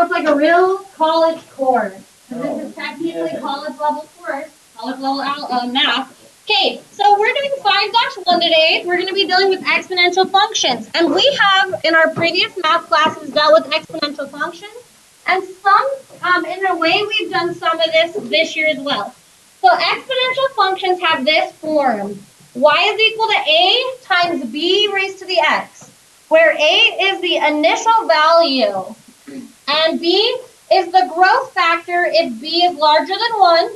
It's like a real college course. This is technically college level course, college level math. Okay, so we're doing 5-1 today. We're going to be dealing with exponential functions. And we have, in our previous math classes, dealt with exponential functions. And in a way, we've done some of this year as well. So exponential functions have this form. Y is equal to A times B raised to the X, where A is the initial value. And B is the growth factor if B is larger than 1.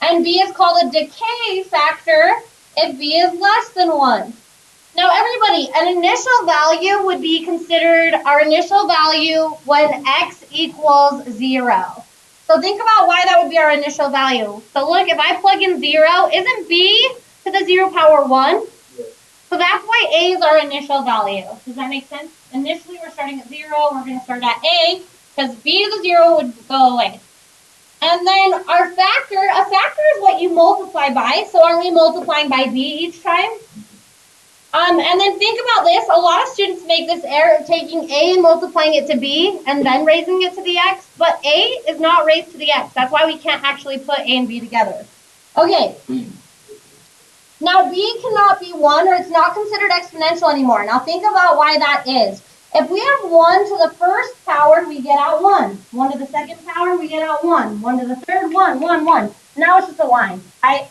And B is called a decay factor if B is less than 1. Now everybody, an initial value would be considered our initial value when X equals 0. So think about why that would be our initial value. So look, if I plug in 0, isn't B to the 0 power 1? So that's why A is our initial value. Does that make sense? Initially we're starting at 0, we're going to start at A, because B to the 0 would go away. And then our factor, a factor is what you multiply by. So are we multiplying by B each time? And then think about this. A lot of students make this error of taking A and multiplying it to B and then raising it to the X. But A is not raised to the X. That's why we can't actually put A and B together. Okay. Now B cannot be 1, or it's not considered exponential anymore. Now think about why that is. If we have 1 to the first power, we get out 1. 1 to the second power, we get out 1. 1 to the third, 1, 1, 1. Now it's just a line. It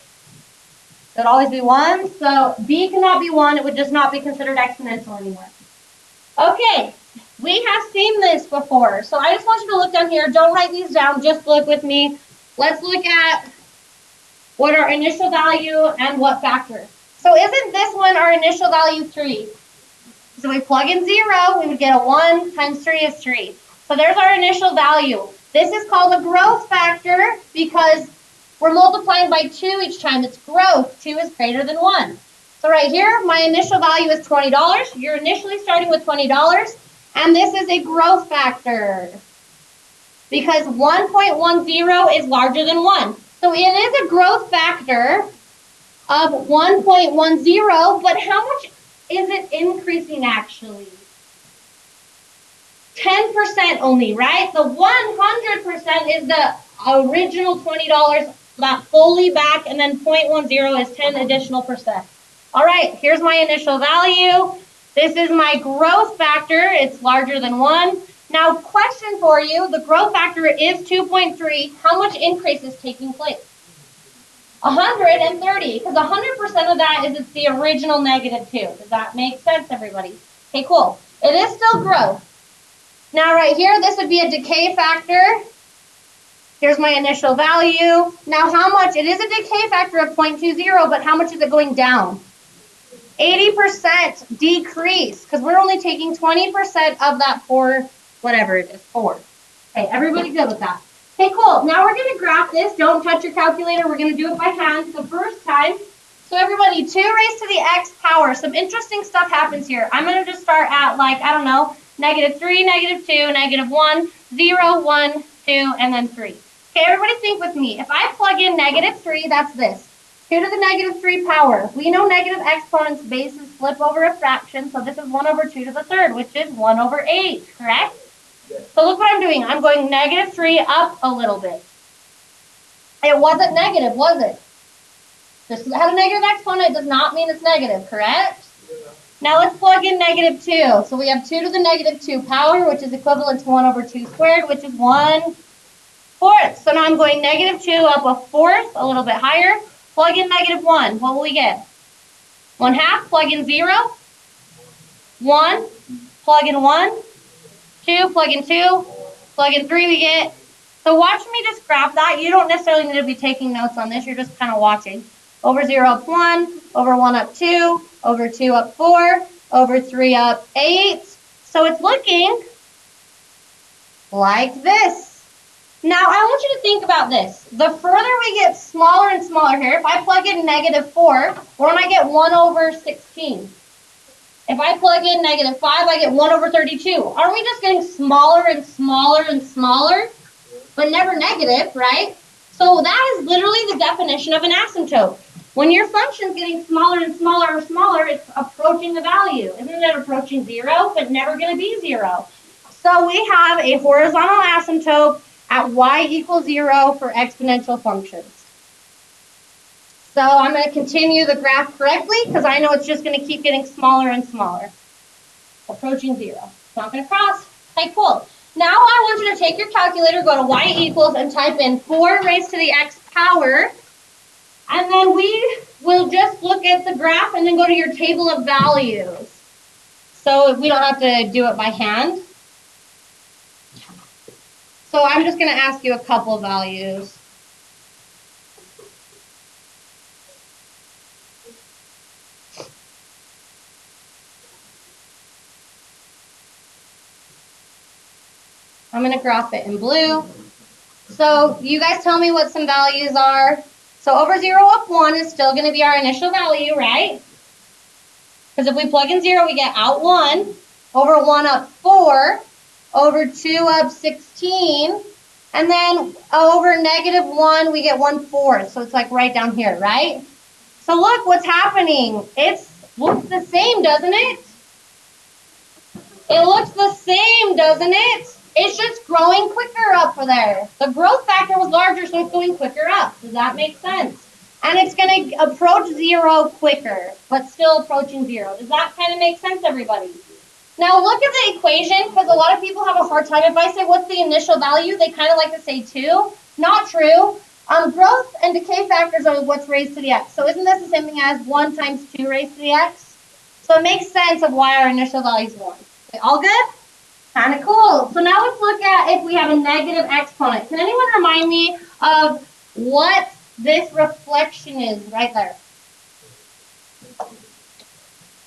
would always be 1. So B cannot be 1. It would just not be considered exponential anymore. Okay, we have seen this before. So I just want you to look down here. Don't write these down. Just look with me. Let's look at what our initial value and what factor. So isn't this one our initial value 3? So we plug in 0, we would get a 1 times 3 is 3. So there's our initial value. This is called a growth factor because we're multiplying by 2 each time. It's growth. 2 is greater than 1. So right here, my initial value is $20. You're initially starting with $20. And this is a growth factor because 1.10 is larger than 1. So it is a growth factor of 1.10, but how much is it increasing actually? 10% only, right? The 100% is the original $20 that fully back, and then 0.10 is 10 additional percent. All right, here's my initial value. This is my growth factor. It's larger than 1. Now, question for you. The growth factor is 2.3. How much increase is taking place? 130, because 100% of that is it's the original -2. Does that make sense, everybody? Okay, cool. It is still growth. Now, right here, this would be a decay factor. Here's my initial value. Now, how much? It is a decay factor of 0.20, but how much is it going down? 80% decrease, because we're only taking 20% of that 4, whatever it is, 4. Okay, everybody good with that? Okay, cool. Now we're going to graph this. Don't touch your calculator. We're going to do it by hand the first time. So everybody, 2 raised to the x power. Some interesting stuff happens here. I'm going to just start at, like, I don't know, -3, -2, -1, 0, 1, 2, and then 3. Okay, everybody think with me. If I plug in -3, that's this. 2 to the -3 power. We know negative exponents bases flip over a fraction, so this is 1 over 2 to the third, which is 1 over 8, correct? So look what I'm doing. I'm going -3 up a little bit. It wasn't negative, was it? Just had a negative exponent does not mean it's negative, correct? Yeah. Now let's plug in -2. So we have 2 to the -2 power, which is equivalent to 1 over 2 squared, which is 1/4. So now I'm going -2 up a fourth, a little bit higher. Plug in -1. What will we get? 1/2. Plug in 0. 1. Plug in 1. 2, plug in 2, plug in 3, we get. So watch me just graph that. You don't necessarily need to be taking notes on this. You're just kind of watching. Over 0 up 1, over 1 up 2, over 2 up 4, over 3 up 8. So it's looking like this. Now I want you to think about this. The further we get smaller and smaller here, if I plug in -4, we're going to get 1 over 16. If I plug in -5, I get 1 over 32. Aren't we just getting smaller and smaller and smaller? But never negative, right? So that is literally the definition of an asymptote. When your function is getting smaller and smaller and smaller, it's approaching the value. Isn't it approaching 0, but never going to be 0? So we have a horizontal asymptote at y equals 0 for exponential functions. So I'm going to continue the graph correctly because I know it's just going to keep getting smaller and smaller. Approaching 0. It's not going to cross. Okay, cool. Now I want you to take your calculator, go to y equals, and type in 4 raised to the x power. And then we will just look at the graph and then go to your table of values. So we don't have to do it by hand. So I'm just going to ask you a couple of values. I'm going to graph it in blue. So you guys tell me what some values are. So over 0 up 1 is still going to be our initial value, right? Because if we plug in 0, we get out 1. Over 1 up 4. Over 2 up 16. And then over negative 1, we get 1/4. So it's like right down here, right? So look what's happening. It looks the same, doesn't it? It looks the same, doesn't it? It's just growing quicker up there. The growth factor was larger, so it's going quicker up. Does that make sense? And it's going to approach 0 quicker, but still approaching 0. Does that kind of make sense, everybody? Now look at the equation, because a lot of people have a hard time. If I say, what's the initial value? They kind of like to say 2. Not true. Growth and decay factors are what's raised to the x. So isn't this the same thing as 1 times 2 raised to the x? So it makes sense of why our initial value is 1. Okay, all good? Kind of cool. So now let's look at if we have a negative exponent. Can anyone remind me of what this reflection is right there?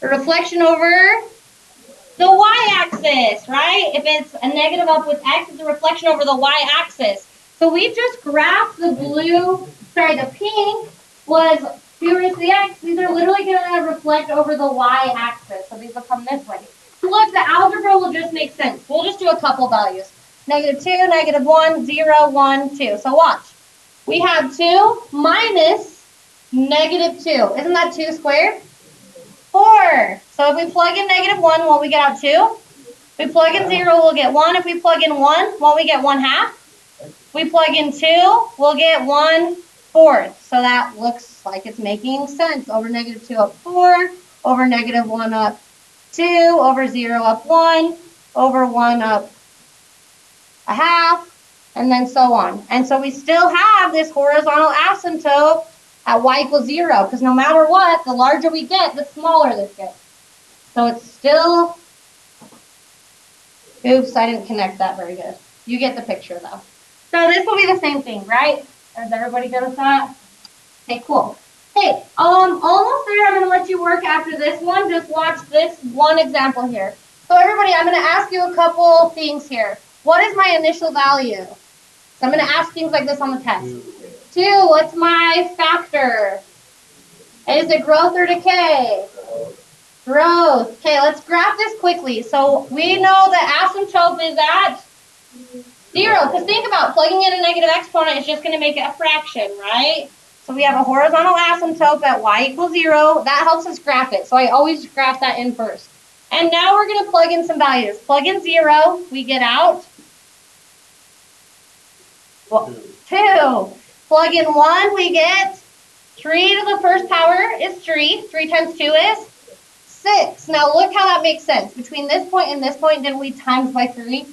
The reflection over the y-axis, right? If it's a negative up with x, it's a reflection over the y-axis. So we just graphed the the pink was 2 raised to the x. These are literally going to reflect over the y-axis. So these will come this way. Look, the algebra will just make sense. We'll just do a couple values. -2, -1, 0, 1, 2. So watch. We have 2 minus -2. Isn't that 2 squared? 4. So if we plug in -1, won't we get out 2? If we plug in 0, we'll get 1. If we plug in 1, won't we get 1/2? If we plug in 2, we'll get 1/4. So that looks like it's making sense. Over -2 up 4, over -1 up 2, over 0 up 1, over 1 up 1/2, and then so on. And so we still have this horizontal asymptote at y equals 0, because no matter what, the larger we get, the smaller this gets. So it's still, oops, I didn't connect that very good. You get the picture though. So this will be the same thing, right? Is everybody good with that? Okay, cool. Hey, almost there. I'm going to let you work after this one. Just watch this one example here. So everybody, I'm going to ask you a couple things here. What is my initial value? So I'm going to ask things like this on the test. 2, what's my factor? Is it growth or decay? Growth. Okay, let's graph this quickly. So we know that asymptote is at 0. Because think about plugging in a negative exponent is just going to make it a fraction, right? So we have a horizontal asymptote at y equals 0. That helps us graph it. So I always graph that in first. And now we're going to plug in some values. Plug in 0. We get out 2. Plug in 1. We get 3 to the first power is 3. 3 times 2 is 6. Now look how that makes sense. Between this point and this point, didn't we times by 3?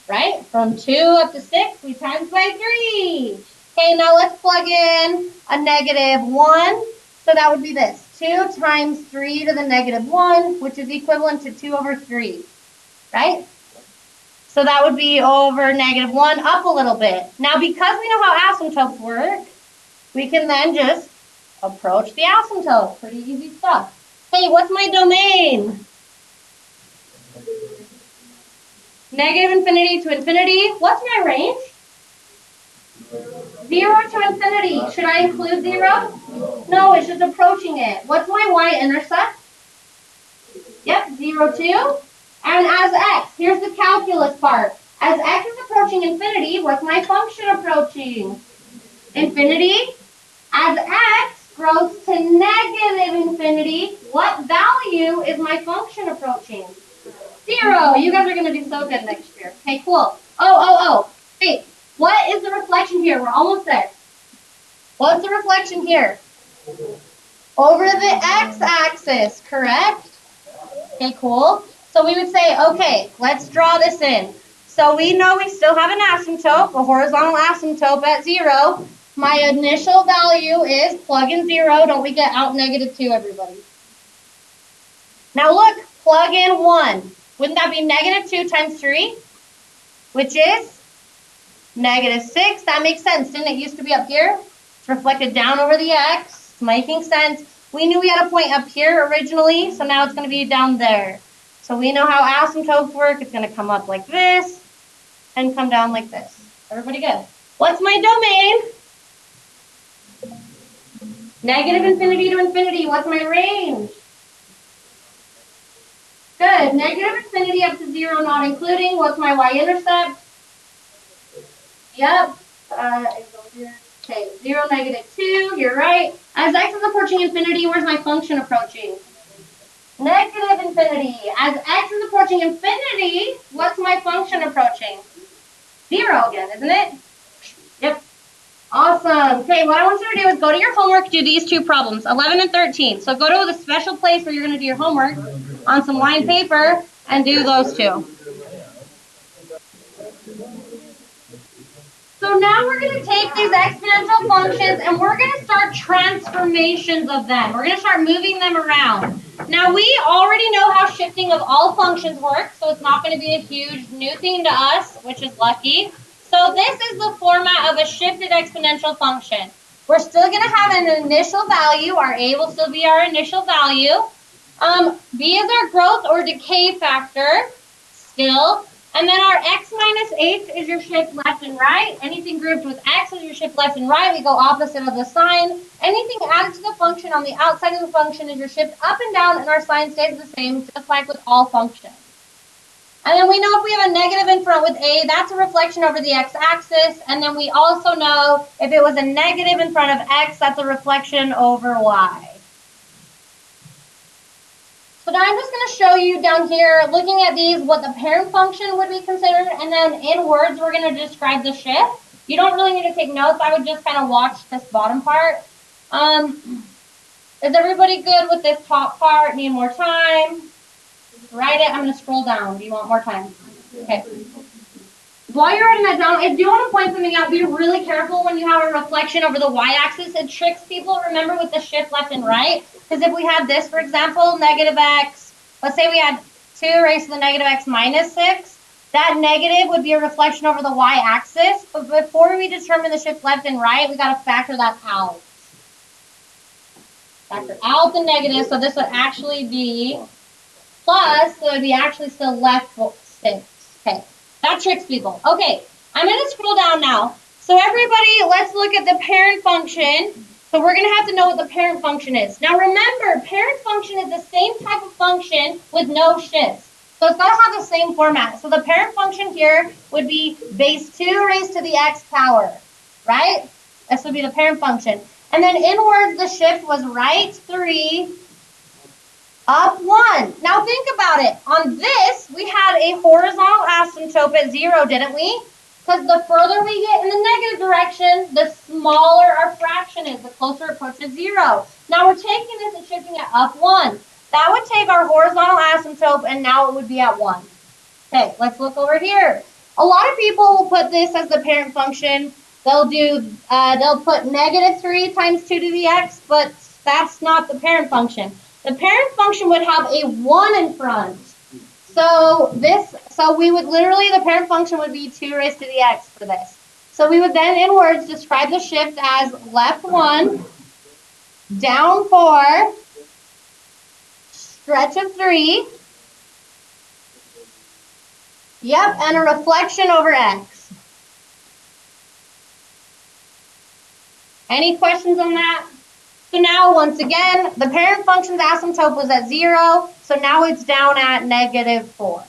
Right? From 2 up to 6, we times by 3. Okay, now let's plug in a -1. So that would be this. 2 times 3 to the -1, which is equivalent to 2 over 3. Right? So that would be over -1 up a little bit. Now, because we know how asymptotes work, we can then just approach the asymptote. Pretty easy stuff. Hey, what's my domain? -infinity to infinity. What's my range? 0 to infinity. Should I include 0? No, it's just approaching it. What's my y-intercept? Yep, 0, 2. And as x, here's the calculus part. As x is approaching infinity, what's my function approaching? Infinity. As x grows to -infinity, what value is my function approaching? 0. You guys are going to do so good next year. Okay, cool. Oh. Hey, what is the reflection here? We're almost there. What's the reflection here? Over the x-axis, correct? Okay, cool. So we would say, okay, let's draw this in. So we know we still have an asymptote, a horizontal asymptote at 0. My initial value is plug in 0. Don't we get out -2, everybody? Now look, plug in 1. Wouldn't that be -2 times 3? Which is -6. That makes sense. Didn't it used to be up here? It's reflected down over the x. It's making sense. We knew we had a point up here originally, so now it's going to be down there. So we know how asymptotes work. It's going to come up like this and come down like this. Everybody good? What's my domain? -infinity to infinity. What's my range? Good. -infinity up to 0, not including. What's my y-intercept? Yep. Okay, 0, -2. You're right. As x is approaching infinity, where's my function approaching? -infinity. As x is approaching infinity, what's my function approaching? 0 again, isn't it? Yep. Awesome. Okay, what I want you to do is go to your homework, do these two problems, 11 and 13. So go to the special place where you're going to do your homework on some lined paper and do those two. So now we're going to take these exponential functions and we're going to start transformations of them. We're going to start moving them around. Now we already know how shifting of all functions works, so it's not going to be a huge new thing to us, which is lucky. So this is the format of a shifted exponential function. We're still going to have an initial value. Our a will still be our initial value. B is our growth or decay factor still. And then our x minus h is your shift left and right. Anything grouped with x is your shift left and right. We go opposite of the sign. Anything added to the function on the outside of the function is your shift up and down, and our sign stays the same, just like with all functions. And then we know if we have a negative in front with a, that's a reflection over the x-axis. And then we also know if it was a negative in front of x, that's a reflection over y. So now I'm just going to show you down here, looking at these, what the parent function would be considered. And then in words, we're going to describe the shift. You don't really need to take notes. I would just kind of watch this bottom part. Is everybody good with this top part? Need more time? Write it. I'm going to scroll down. Do you want more time? Okay. While you're writing that down, I do want to point something out. Be really careful when you have a reflection over the y-axis. It tricks people. Remember with the shift left and right? Because if we had this, for example, negative x, let's say we had 2 raised to the negative x minus 6, that negative would be a reflection over the y-axis. But before we determine the shift left and right, we got to factor that out. Factor out the negative, so this would actually be plus, so it would be actually still left 6. Okay, that tricks people. Okay, I'm going to scroll down now. So everybody, let's look at the parent function. So we're going to have to know what the parent function is. Now remember, parent function is the same type of function with no shifts. So it's got to have the same format. So the parent function here would be base 2 raised to the x power, right? This would be the parent function. And then in words, the shift was right 3, up 1. Now think about it. On this, we had a horizontal asymptote at 0, didn't we? Because the further we get in the negative direction, the smaller our fraction is, the closer it approaches 0. Now we're taking this and shifting it up 1. That would take our horizontal asymptote, and now it would be at 1. Okay, let's look over here. A lot of people will put this as the parent function. They'll put -3 times 2 to the x, but that's not the parent function. The parent function would have a 1 in front. So we would literally, the parent function would be 2 raised to the x for this. So we would then, in words, describe the shift as left 1, down 4, stretch of 3, yep, and a reflection over x. Any questions on that? So now, once again, the parent function's asymptote was at 0, so now it's down at -4.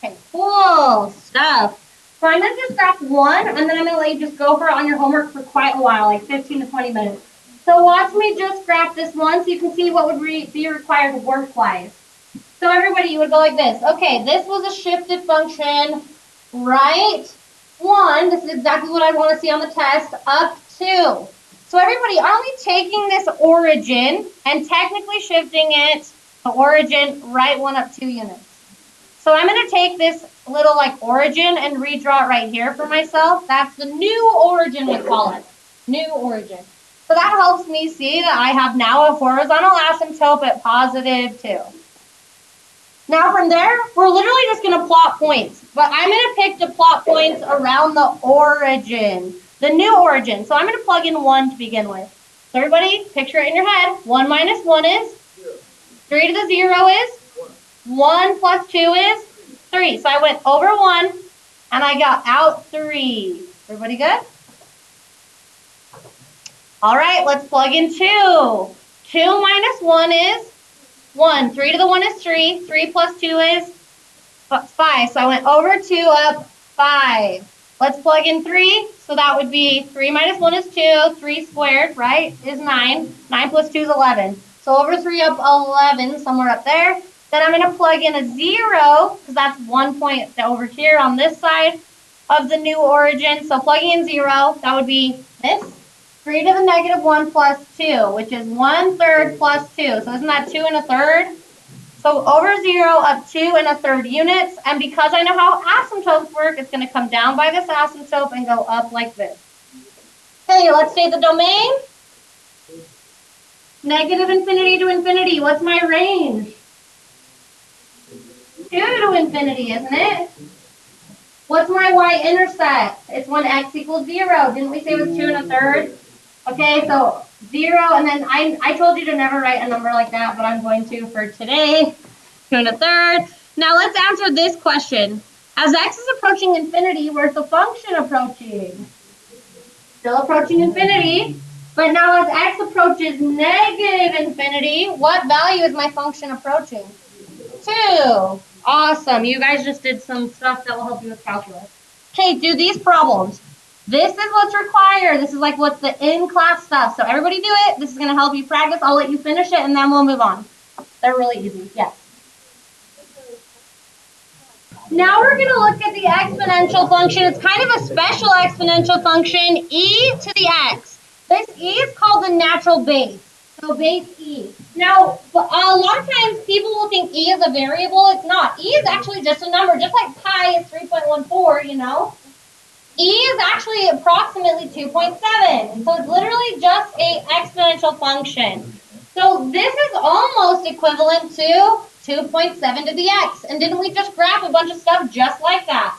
Okay, cool stuff. So I'm going to just graph 1, and then I'm going to let you just go for it on your homework for quite a while, like 15 to 20 minutes. So watch me just graph this one so you can see what would be required work-wise. So everybody, you would go like this. Okay, this was a shifted function, right? 1, this is exactly what I want to see on the test, up 2. So everybody, are we taking this origin and technically shifting it, the origin, right 1 up 2 units? So I'm going to take this little like origin and redraw it right here for myself. That's the new origin, we call it. New origin. So that helps me see that I have now a horizontal asymptote at positive 2. Now from there, we're literally just going to plot points. But I'm going to pick the plot points around the origin, the new origin. So I'm going to plug in 1 to begin with. So everybody, picture it in your head. 1 minus 1 is? 3 to the 0 is? 1 plus 2 is? 3. So I went over 1, and I got out 3. Everybody good? All right, let's plug in 2. 2 minus 1 is? 1. 3 to the 1 is 3. 3 plus 2 is? 5. So I went over 2, up 5. Let's plug in 3. So that would be 3 minus 1 is 2. 3 squared, right, is 9. 9 plus 2 is 11. So over 3, up 11, somewhere up there. Then I'm going to plug in a 0, because that's 1 point over here on this side of the new origin. So plugging in 0, that would be this. 3 to the negative 1 plus 2, which is 1/3 plus 2. So isn't that 2 1/3? So over 0, up 2 1/3 units. And because I know how asymptotes work, it's going to come down by this asymptote and go up like this. Okay, let's say the domain. Negative infinity to infinity. What's my range? 2 to infinity, isn't it? What's my y-intercept? It's when x equals 0. Didn't we say it was 2 1/3? Okay, so 0, and then I told you to never write a number like that, but I'm going to for today. 2 1/3. Now let's answer this question. As x is approaching infinity, where's the function approaching? Still approaching infinity. But now as x approaches negative infinity, what value is my function approaching? 2. Awesome. You guys just did some stuff that will help you with calculus. Okay, do these problems. This is what's required. This is like what's the in-class stuff. So everybody do it. This is going to help you practice. I'll let you finish it, and then we'll move on. They're really easy. Yes. Now we're going to look at the exponential function. It's kind of a special exponential function, e to the x. This e is called the natural base. So base e. Now, a lot of times people will think e is a variable. It's not. E is actually just a number, just like pi is 3.14, you know. E is actually approximately 2.7. So it's literally just an exponential function. So this is almost equivalent to 2.7 to the x. And didn't we just graph a bunch of stuff just like that?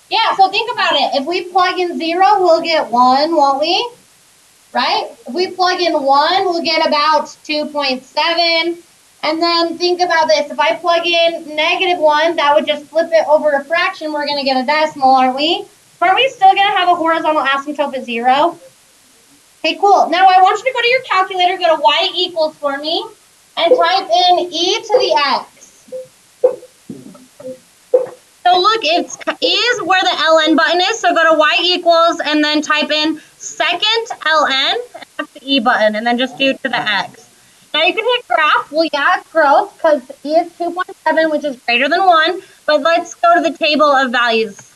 Yeah, so think about it. If we plug in 0, we'll get 1, won't we? Right? If we plug in 1, we'll get about 2.7. And then think about this. If I plug in negative 1, that would just flip it over a fraction. We're going to get a decimal, aren't we? Aren't we still going to have a horizontal asymptote at 0? Okay, cool. Now I want you to go to your calculator, go to y equals for me, and type in e to the x. So look, it's is where the ln button is. So go to y equals and then type in second ln, and that's the e button, and then just do to the x. Now you can hit graph. Well, yeah, it's growth because e is 2.7, which is greater than 1. But let's go to the table of values.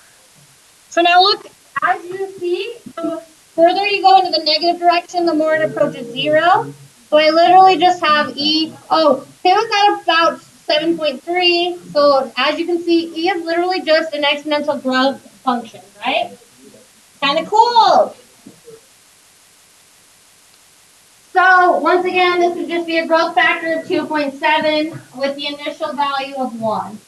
So now look, as you see, the further you go into the negative direction, the more it approaches 0. So I literally just have e. Oh, it was at about 7.3. So as you can see, e is literally just an exponential growth function, right? Kind of cool. So once again, this would just be a growth factor of 2.7 with the initial value of 1.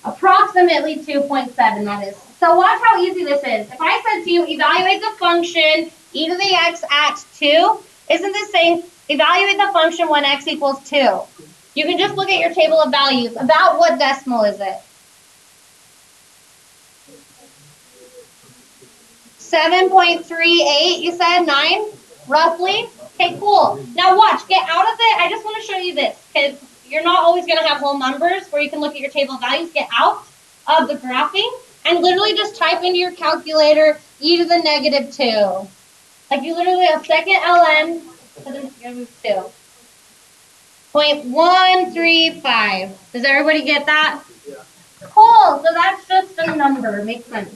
Approximately 2.7, that is. So watch how easy this is. If I said to you, evaluate the function e to the x at 2, isn't this saying evaluate the function when x equals 2? You can just look at your table of values. About what decimal is it? 7.38, you said? 9, roughly? Okay, cool. Now watch, get out of it. I just want to show you this, because you're not always going to have whole numbers where you can look at your table of values. Get out of the graphing and literally just type into your calculator e to the negative 2. Like you literally have second ln to the negative 2. 0.135. Does everybody get that? Yeah. Cool. So that's just a number. Makes sense.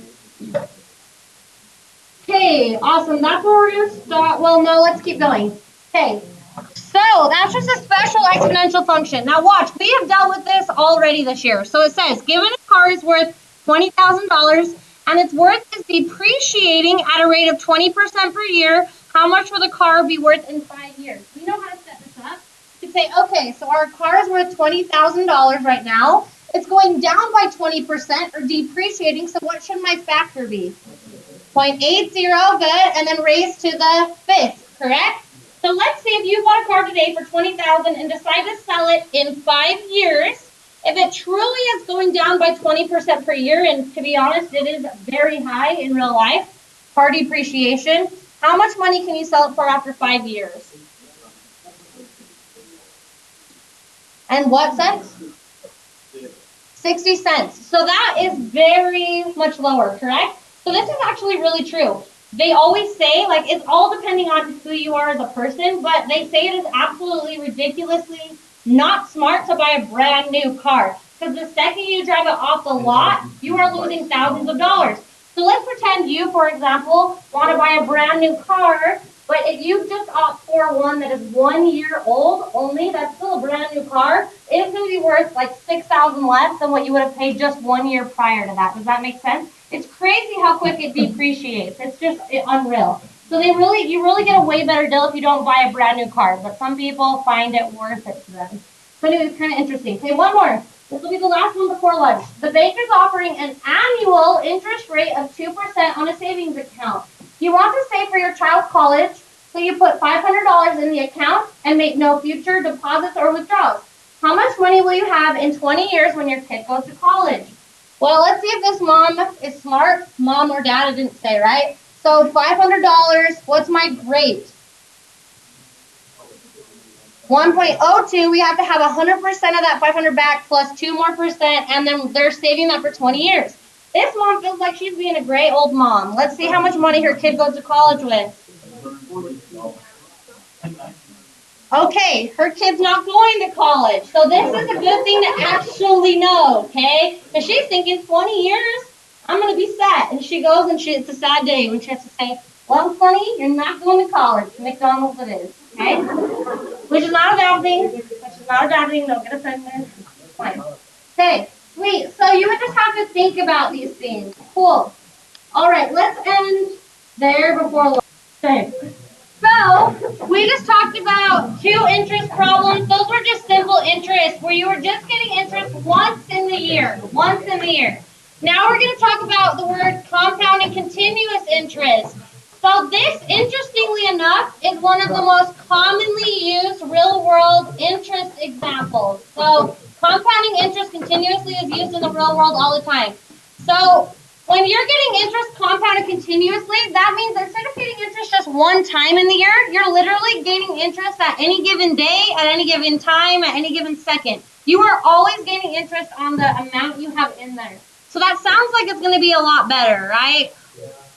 Okay, awesome. That's where we're going to stop. Well, no, let's keep going. Okay, so that's just a special exponential function. Now watch, we have dealt with this already this year. So it says, given a car is worth $20,000 and its worth is depreciating at a rate of 20% per year, how much will the car be worth in 5 years? We know how to set this up. You could say, okay, so our car is worth $20,000 right now. It's going down by 20% or depreciating, so what should my factor be? 0.80, good, and then raised to the fifth, correct? So let's say if you bought a car today for $20,000 and decide to sell it in 5 years, if it truly is going down by 20% per year, and to be honest, it is very high in real life, car depreciation, how much money can you sell it for after 5 years? And what cents? 60 cents. So that is very much lower, correct? So this is actually really true. They always say, like, it's all depending on who you are as a person, but they say it is absolutely ridiculously not smart to buy a brand new car. Because the second you drive it off the lot, you are losing thousands of dollars. So let's pretend you, for example, want to buy a brand new car, but if you just opt for one that is 1 year old only, that's still a brand new car, it's going to be worth like $6,000 less than what you would have paid just 1 year prior to that. Does that make sense? It's crazy how quick it depreciates. It's just unreal. So you really get a way better deal if you don't buy a brand new car, but some people find it worth it to them. So anyway, it's kind of interesting. Okay, one more. This will be the last one before lunch. The bank is offering an annual interest rate of 2% on a savings account. You want to save for your child's college, so you put $500 in the account and make no future deposits or withdrawals. How much money will you have in 20 years when your kid goes to college? Well, let's see if this mom is smart. Mom or dad, I didn't say, right? So $500, what's my rate? 1.02, we have to have 100% of that 500 back plus 2 more percent, and then they're saving that for 20 years. This mom feels like she's being a great old mom. Let's see how much money her kid goes to college with. Okay, her kid's not going to college. So this is a good thing to actually know, okay? Because she's thinking 20 years, I'm going to be sad. And she goes and it's a sad day when she has to say, well, honey, you're not going to college. McDonald's it is, okay? Which is not a bad thing. Don't get offended. It's fine. Okay, sweet. So you would just have to think about these things. Cool. All right, let's end there before lunch. Okay. So, we just talked about 2 interest problems. Those were just simple interest where you were just getting interest once in the year. Now we're going to talk about the word compound and continuous interest. So this, interestingly enough, is one of the most commonly used real-world interest examples. So compounding interest continuously is used in the real world all the time. So when you're getting interest compounded continuously, that means instead of getting interest just one time in the year, you're literally gaining interest at any given day, at any given time, at any given second. You are always gaining interest on the amount you have in there. So that sounds like it's going to be a lot better, right?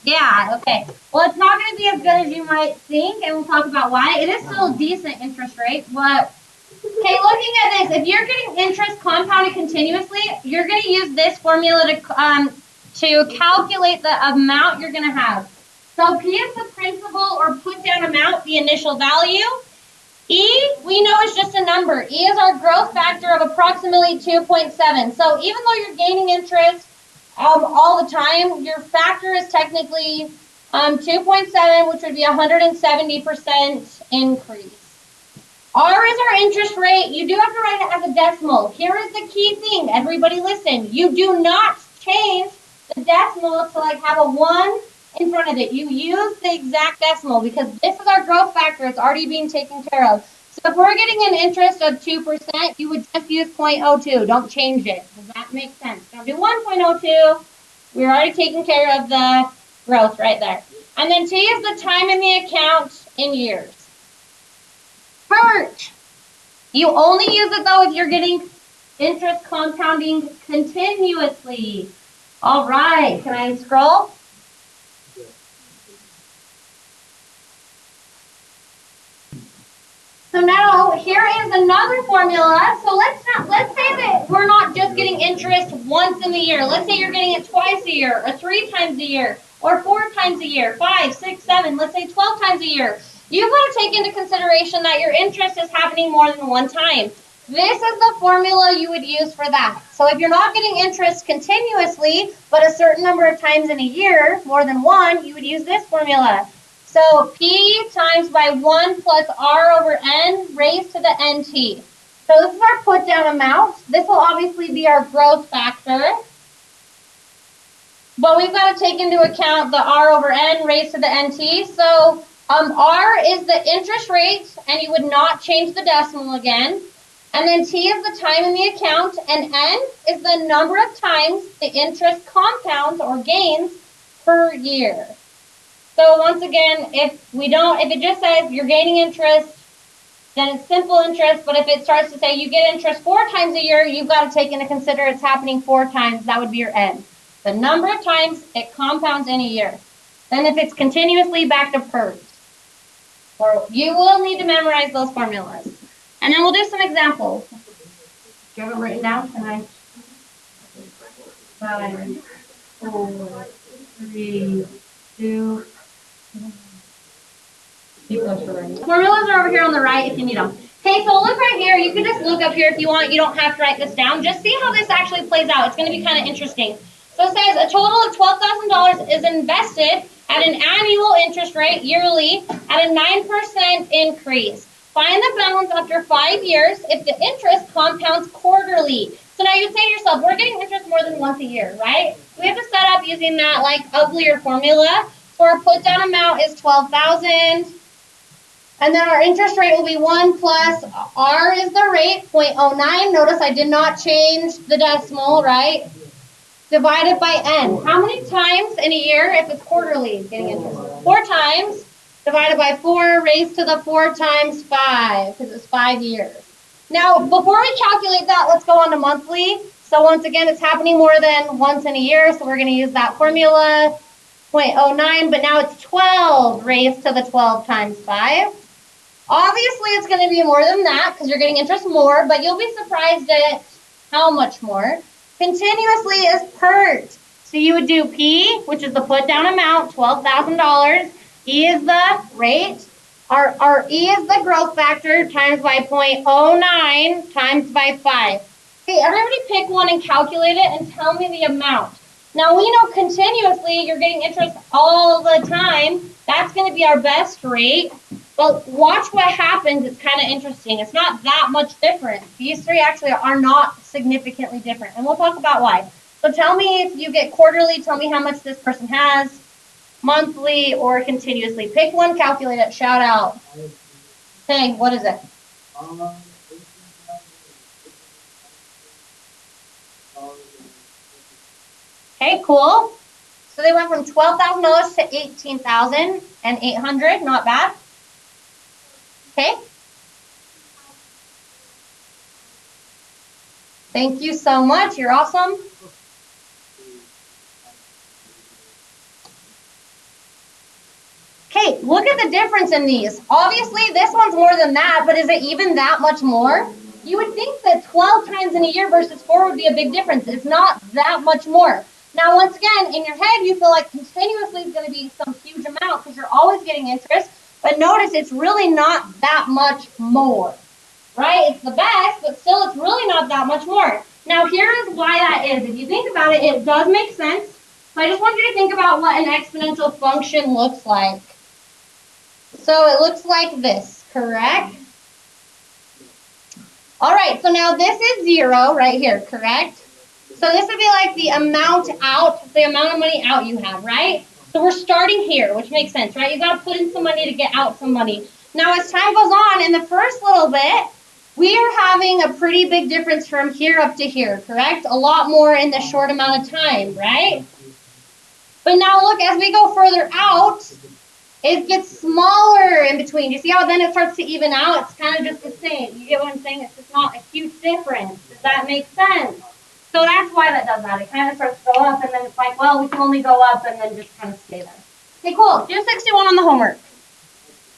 Yeah, okay. Well, it's not going to be as good as you might think, and we'll talk about why. It is still a decent interest rate, but okay, looking at this, if you're getting interest compounded continuously, you're going to use this formula to calculate the amount you're going to have. So P is the principal or put down amount, the initial value. E, we know is just a number. E is our growth factor of approximately 2.7. So even though you're gaining interest all the time, your factor is technically 2.7, which would be 170% increase. R is our interest rate. You do have to write it as a decimal. Here is the key thing. Everybody listen. You do not change the decimal to like have a 1 in front of it. You use the exact decimal because this is our growth factor. It's already being taken care of. So if we're getting an interest of 2%, you would just use 0.02. Don't change it. Does that make sense? Don't do 1.02. We're already taking care of the growth right there. And then T is the time in the account in years. Hurt. You only use it though if you're getting interest compounding continuously. All right, can I scroll? So now here is another formula. So let's say that we're not just getting interest once in the year. Let's say you're getting it twice a year, or 3 times a year, or 4 times a year, 5, 6, 7, let's say 12 times a year. You've got to take into consideration that your interest is happening more than one time. This is the formula you would use for that. So if you're not getting interest continuously, but a certain number of times in a year, more than one, you would use this formula. So P times by 1 plus R over N raised to the NT. So this is our put down amount. This will obviously be our growth factor. But we've got to take into account the R over N raised to the NT. So R is the interest rate, and you would not change the decimal again. And then T is the time in the account, and N is the number of times the interest compounds or gains per year. So once again, if it just says you're gaining interest, then it's simple interest. But if it starts to say you get interest 4 times a year, you've got to take into consider it's happening 4 times. That would be your N. The number of times it compounds in a year. Then if it's continuously back to PERT. Or you will need to memorize those formulas. And then we'll do some examples. Do you have them written down? Can I? 5, 4, 3, 2. Formulas are over here on the right if you need them. Okay, so look right here. You can just look up here if you want. You don't have to write this down. Just see how this actually plays out. It's going to be kind of interesting. So it says a total of $12,000 is invested at an annual interest rate yearly at a 9% increase. Find the balance after 5 years if the interest compounds quarterly. So now you say to yourself, we're getting interest more than once a year, right? We have to set up using that like uglier formula. So our put down amount is 12,000. And then our interest rate will be 1 plus R is the rate, 0.09. Notice I did not change the decimal, right? Divided by N. How many times in a year if it's quarterly getting interest? 4 times. Divided by 4 raised to the 4 times 5 because it's 5 years. Now, before we calculate that, let's go on to monthly. So once again, it's happening more than once in a year. So we're going to use that formula, 0.09. But now it's 12 raised to the 12 times 5. Obviously, it's going to be more than that because you're getting interest more. But you'll be surprised at how much more. Continuously is PERT. So you would do P, which is the put down amount, $12,000. E is the rate. Our E is the growth factor times by 0.09 times by 5. Okay, everybody pick one and calculate it and tell me the amount. Now we know continuously you're getting interest all the time. That's going to be our best rate. But watch what happens. It's kind of interesting. It's not that much different. These three actually are not significantly different. And we'll talk about why. So tell me if you get quarterly, tell me how much this person has. Monthly or continuously. Pick one, calculate it, shout out. Okay, what is it? Okay, cool. So they went from $12,000 to $18,800. Not bad. Okay. Thank you so much. You're awesome. Okay, look at the difference in these. Obviously, this one's more than that, but is it even that much more? You would think that 12 times in a year versus 4 would be a big difference. It's not that much more. Now, once again, in your head, you feel like continuously is going to be some huge amount because you're always getting interest. But notice it's really not that much more, right? It's the best, but still it's really not that much more. Now, here is why that is. If you think about it, it does make sense. So I just want you to think about what an exponential function looks like. So it looks like this, correct? All right, so now this is 0 right here, correct? So this would be like the amount out, the amount of money out you have, right? So we're starting here, which makes sense, right? You got to put in some money to get out some money. Now, as time goes on, in the first little bit, we are having a pretty big difference from here up to here, correct? A lot more in the short amount of time, right? But now look, as we go further out, it gets smaller in between. You see how then it starts to even out? It's kind of just the same. You get what I'm saying? It's just not a huge difference. Does that make sense? So that's why that does that. It kind of starts to go up, and then it's like, well, we can only go up and then just kind of stay there. Okay, cool. Do 61 on the homework.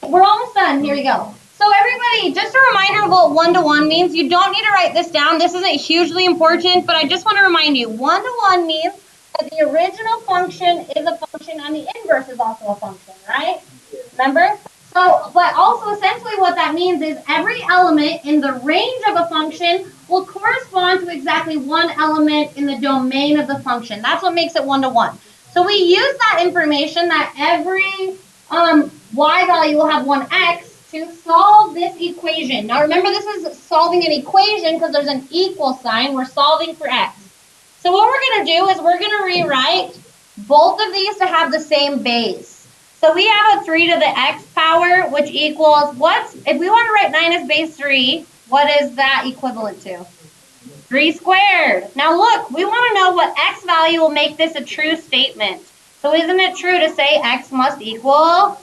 We're almost done. Here we go. So everybody, just a reminder of what one-to-one means. You don't need to write this down. This isn't hugely important, but I just want to remind you, one-to-one means that the original function is a function and the inverse is also a function, right? Remember? So, but also essentially what that means is every element in the range of a function will correspond to exactly one element in the domain of the function. That's what makes it one-to-one. So we use that information that every y value will have one x to solve this equation. Now remember, this is solving an equation because there's an equal sign. We're solving for x. So what we're going to do is we're going to rewrite both of these to have the same base. So we have a 3 to the x power, which equals what's, if we want to write 9 as base 3, what is that equivalent to? 3 squared. Now look, we want to know what x value will make this a true statement. So isn't it true to say x must equal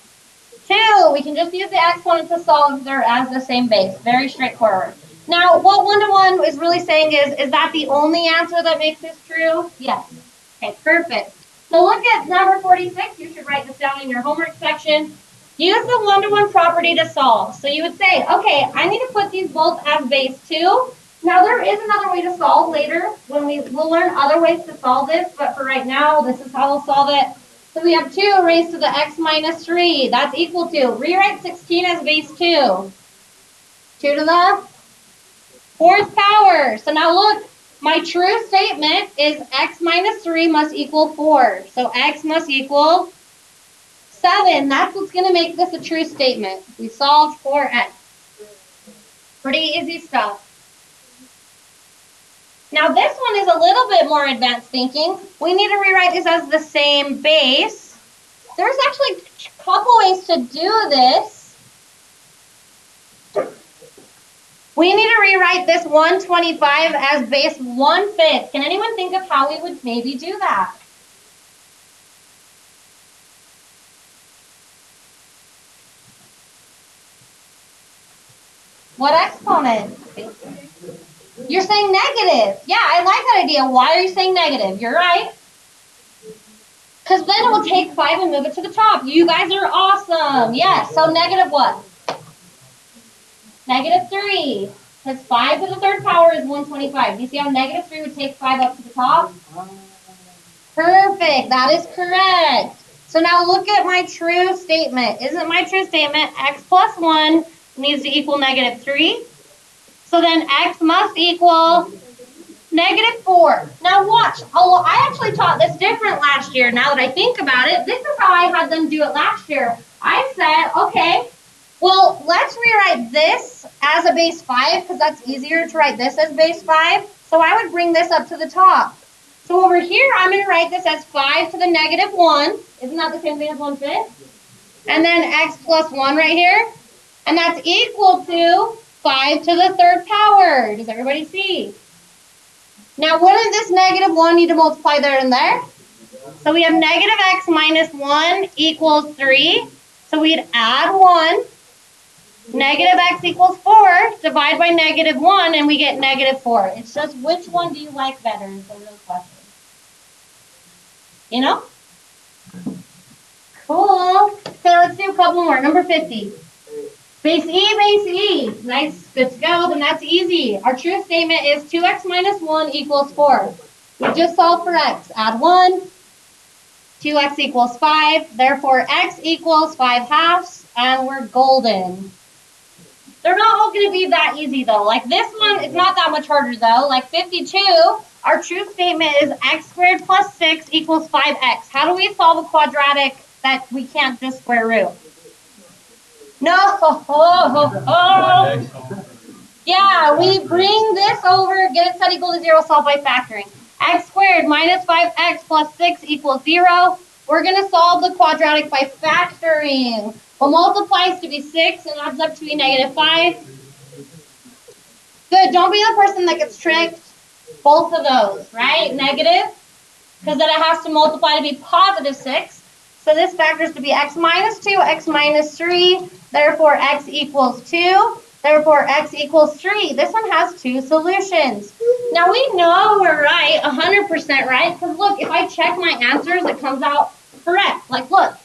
2? We can just use the exponent to solve there as the same base. Very straightforward. Now, what one-to-one is really saying is that the only answer that makes this true? Yes. Okay, perfect. So look at number 46. You should write this down in your homework section. Use the one-to-one property to solve. So you would say, okay, I need to put these both as base 2. Now, there is another way to solve later when we'll learn other ways to solve this, but for right now, this is how we'll solve it. So we have 2 raised to the x minus 3. That's equal to, rewrite 16 as base 2. 2 to the 4th power. So now look, my true statement is x minus 3 must equal 4. So x must equal 7. That's what's going to make this a true statement. We solved for x. Pretty easy stuff. Now this one is a little bit more advanced thinking. We need to rewrite this as the same base. There's actually a couple ways to do this. We need to rewrite this 125 as base 1/5. Can anyone think of how we would maybe do that? What exponent? You're saying negative. Yeah, I like that idea. Why are you saying negative? You're right. Because then it will take 5 and move it to the top. You guys are awesome. Yes, so negative what? Negative 3. Because 5 to the 3rd power is 125. Do you see how negative 3 would take 5 up to the top? Perfect. That is correct. So now look at my true statement. Isn't my true statement x plus 1 needs to equal negative 3? So then x must equal negative 4. Now watch. Oh, I actually taught this different last year. Now that I think about it, this is how I had them do it last year. I said, okay, well, let's rewrite this as a base 5 because that's easier to write this as base 5. So I would bring this up to the top. So over here, I'm going to write this as 5 to the negative 1. Isn't that the same thing as 1/5? And then x plus 1 right here. And that's equal to 5 to the 3rd power. Does everybody see? Now, wouldn't this negative 1 need to multiply there and there? So we have negative x minus 1 equals 3. So we'd add 1. Negative x equals 4. Divide by negative 1, and we get negative 4. It's just which one do you like better is the real question. You know? Cool. Okay, let's do a couple more. Number 50. Base E, base E. Nice, good to go, then that's easy. Our true statement is 2x minus 1 equals 4. We just solved for x. Add 1. 2x equals 5. Therefore, x equals 5/2, and we're golden. They're not all going to be that easy, though. Like this one, it's not that much harder, though. Like 52, our true statement is x squared plus 6 equals 5x. How do we solve a quadratic that we can't just square root? No. Yeah, we bring this over, get it set equal to 0, solve by factoring. X squared minus 5x plus 6 equals 0. We're going to solve the quadratic by factoring. What multiplies to be 6 and adds up to be negative 5. Good, don't be the person that gets tricked. Both of those, right? Negative, because then it has to multiply to be positive 6. So this factors to be x minus 2, x minus 3. Therefore, x equals 2. Therefore, x equals 3. This one has 2 solutions. Now, we know we're right, 100% right, because look, if I check my answers, it comes out correct. Like, look,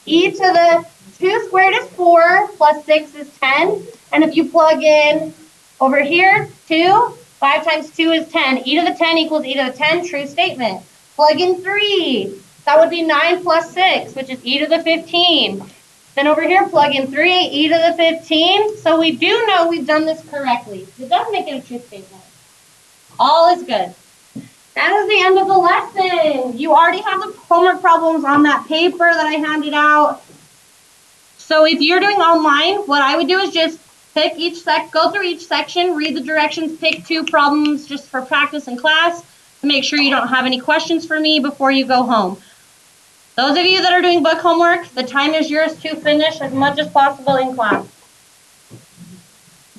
e to the 2 squared is 4, plus 6 is 10, And if you plug in over here, 2, 5 times 2 is 10. E to the 10 equals e to the 10, true statement. Plug in 3. That would be 9 plus 6, which is e to the 15. Then over here, plug in 3, e to the 15. So we do know we've done this correctly. It does make it a true statement. All is good. That is the end of the lesson. You already have the homework problems on that paper that I handed out. So if you're doing online, what I would do is just go through each section, read the directions, pick 2 problems just for practice in class to make sure you don't have any questions for me before you go home. Those of you that are doing book homework, the time is yours to finish as much as possible in class.